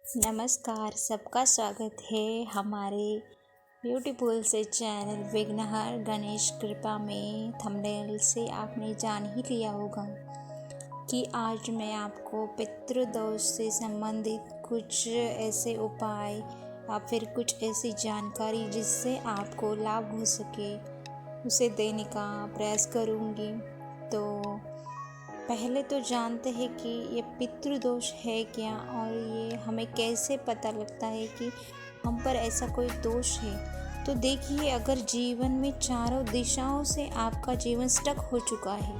नमस्कार, सबका स्वागत है हमारे ब्यूटीफुल से चैनल विघ्नहर गणेश कृपा में। थंबनेल से आपने जान ही लिया होगा कि आज मैं आपको पितृदोष से संबंधित कुछ ऐसे उपाय या फिर कुछ ऐसी जानकारी जिससे आपको लाभ हो सके उसे देने का प्रयास करूँगी। तो पहले तो जानते हैं कि ये पितृदोष है क्या और ये हमें कैसे पता लगता है कि हम पर ऐसा कोई दोष है। तो देखिए, अगर जीवन में चारों दिशाओं से आपका जीवन स्टक हो चुका है,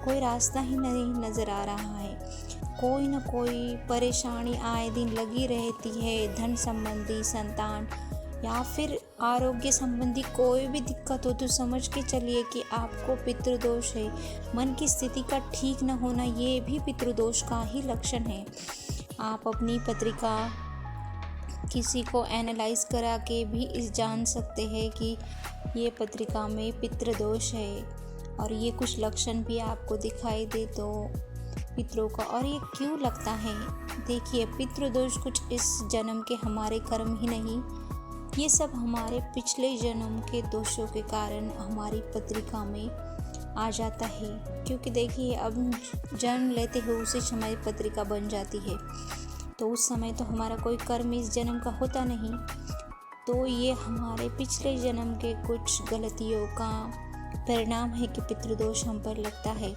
कोई रास्ता ही नहीं नज़र आ रहा है, कोई न कोई परेशानी आए दिन लगी रहती है, धन संबंधी, संतान या फिर आरोग्य संबंधी कोई भी दिक्कत हो, तो समझ के चलिए कि आपको पितृदोष है। मन की स्थिति का ठीक न होना ये भी पितृदोष का ही लक्षण है। आप अपनी पत्रिका किसी को एनालाइज करा के भी इस जान सकते हैं कि ये पत्रिका में पितृदोष है और ये कुछ लक्षण भी आपको दिखाई दे तो पितरों का। और ये क्यों लगता है? देखिए, पितृदोष कुछ इस जन्म के हमारे कर्म ही नहीं, ये सब हमारे पिछले जन्म के दोषों के कारण हमारी पत्रिका में आ जाता है। क्योंकि देखिए, अब जन्म लेते हुए उसी समय पत्रिका बन जाती है, तो उस समय तो हमारा कोई कर्म इस जन्म का होता नहीं। तो ये हमारे पिछले जन्म के कुछ गलतियों का परिणाम है कि पितृदोष हम पर लगता है।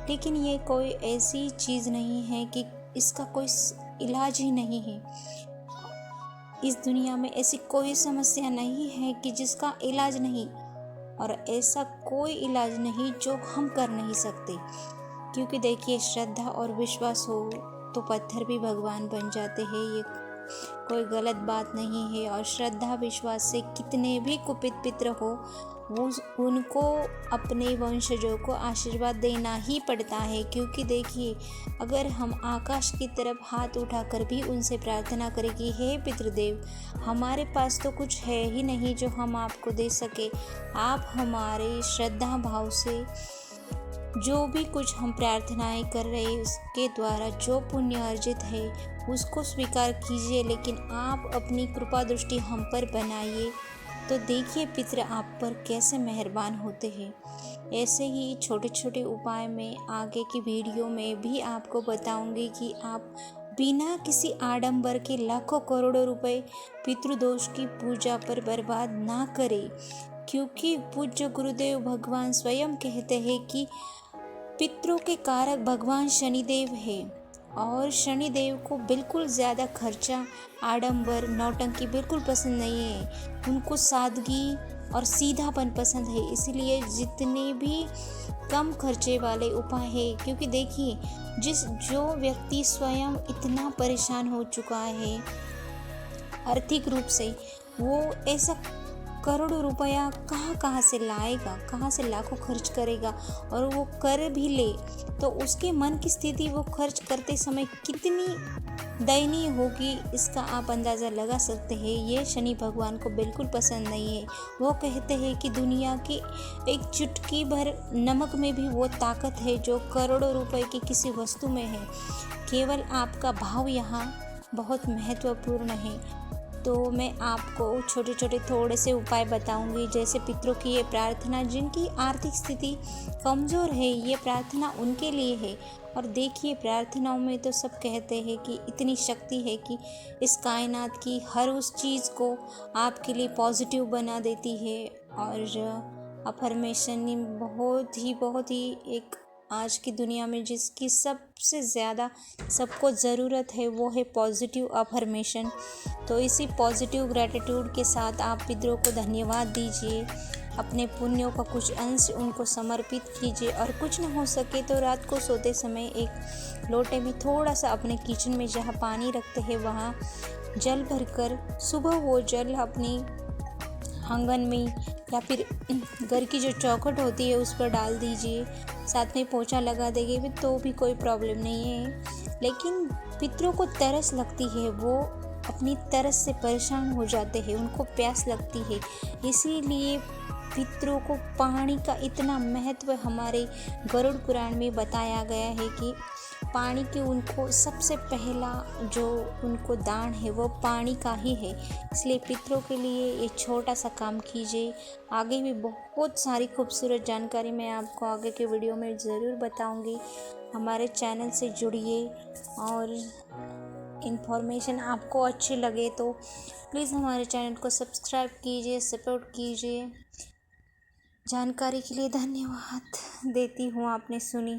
लेकिन ये कोई ऐसी चीज़ नहीं है कि इसका कोई इलाज ही नहीं है। इस दुनिया में ऐसी कोई समस्या नहीं है कि जिसका इलाज नहीं, और ऐसा कोई इलाज नहीं जो हम कर नहीं सकते। क्योंकि देखिए, श्रद्धा और विश्वास हो तो पत्थर भी भगवान बन जाते हैं, ये कोई गलत बात नहीं है। और श्रद्धा विश्वास से कितने भी कुपित पितर हो, उनको अपने वंशजों को आशीर्वाद देना ही पड़ता है। क्योंकि देखिए, अगर हम आकाश की तरफ हाथ उठाकर भी उनसे प्रार्थना करें कि हे पितृदेव, हमारे पास तो कुछ है ही नहीं जो हम आपको दे सके, आप हमारे श्रद्धा भाव से जो भी कुछ हम प्रार्थनाएं कर रहे हैं उसके द्वारा जो पुण्य अर्जित है उसको स्वीकार कीजिए, लेकिन आप अपनी कृपा दृष्टि हम पर बनाइए। तो देखिए, पितृ आप पर कैसे मेहरबान होते हैं। ऐसे ही छोटे छोटे उपाय मैं आगे की वीडियो में भी आपको बताऊंगी कि आप बिना किसी आडंबर के लाखों करोड़ों रुपए पितृदोष की पूजा पर बर्बाद ना करें। क्योंकि पूज्य गुरुदेव भगवान स्वयं कहते हैं कि पितरों के कारक भगवान शनिदेव है, और शनिदेव को बिल्कुल ज़्यादा खर्चा, आडंबर, नौटंकी बिल्कुल पसंद नहीं है। उनको सादगी और सीधापन पसंद है। इसलिए जितने भी कम खर्चे वाले उपाय है, क्योंकि देखिए, जो व्यक्ति स्वयं इतना परेशान हो चुका है आर्थिक रूप से, वो ऐसा करोड़ों रुपया कहाँ से लाएगा, कहाँ से लाखों खर्च करेगा। और वो कर भी ले तो उसके मन की स्थिति वो खर्च करते समय कितनी दयनीय होगी, इसका आप अंदाज़ा लगा सकते हैं। ये शनि भगवान को बिल्कुल पसंद नहीं है। वो कहते हैं कि दुनिया की एक चुटकी भर नमक में भी वो ताकत है जो करोड़ों रुपए की किसी वस्तु में है। केवल आपका भाव यहाँ बहुत महत्वपूर्ण है। तो मैं आपको छोटे छोटे थोड़े से उपाय बताऊंगी। जैसे पितरों की ये प्रार्थना, जिनकी आर्थिक स्थिति कमज़ोर है, ये प्रार्थना उनके लिए है। और देखिए, प्रार्थनाओं में तो सब कहते हैं कि इतनी शक्ति है कि इस कायनात की हर उस चीज़ को आपके लिए पॉजिटिव बना देती है। और अफर्मेशन बहुत ही एक आज की दुनिया में जिसकी सबसे ज़्यादा सबको ज़रूरत है, वो है पॉजिटिव अफर्मेशन। तो इसी पॉजिटिव ग्रैटिट्यूड के साथ आप पितरों को धन्यवाद दीजिए, अपने पुण्यों का कुछ अंश उनको समर्पित कीजिए। और कुछ न हो सके तो रात को सोते समय एक लोटे में थोड़ा सा अपने किचन में जहाँ पानी रखते हैं वहाँ जल भरकर सुबह वो जल अपनी आंगन में या फिर घर की जो चौखट होती है उस पर डाल दीजिए। साथ में पोछा लगा देंगे तो भी कोई प्रॉब्लम नहीं है। लेकिन पितरों को तरस लगती है, वो अपनी तरस से परेशान हो जाते हैं, उनको प्यास लगती है। इसीलिए पितरों को पानी का इतना महत्व हमारे गरुड़ पुराण में बताया गया है कि पानी की उनको सबसे पहला जो उनको दान है वो पानी का ही है। इसलिए पितरों के लिए ये छोटा सा काम कीजिए। आगे भी बहुत सारी खूबसूरत जानकारी मैं आपको आगे के वीडियो में ज़रूर बताऊंगी। हमारे चैनल से जुड़िए और इन्फॉर्मेशन आपको अच्छी लगे तो प्लीज़ हमारे चैनल को सब्सक्राइब कीजिए, सपोर्ट कीजिए। जानकारी के लिए धन्यवाद देती हूँ, आपने सुनी।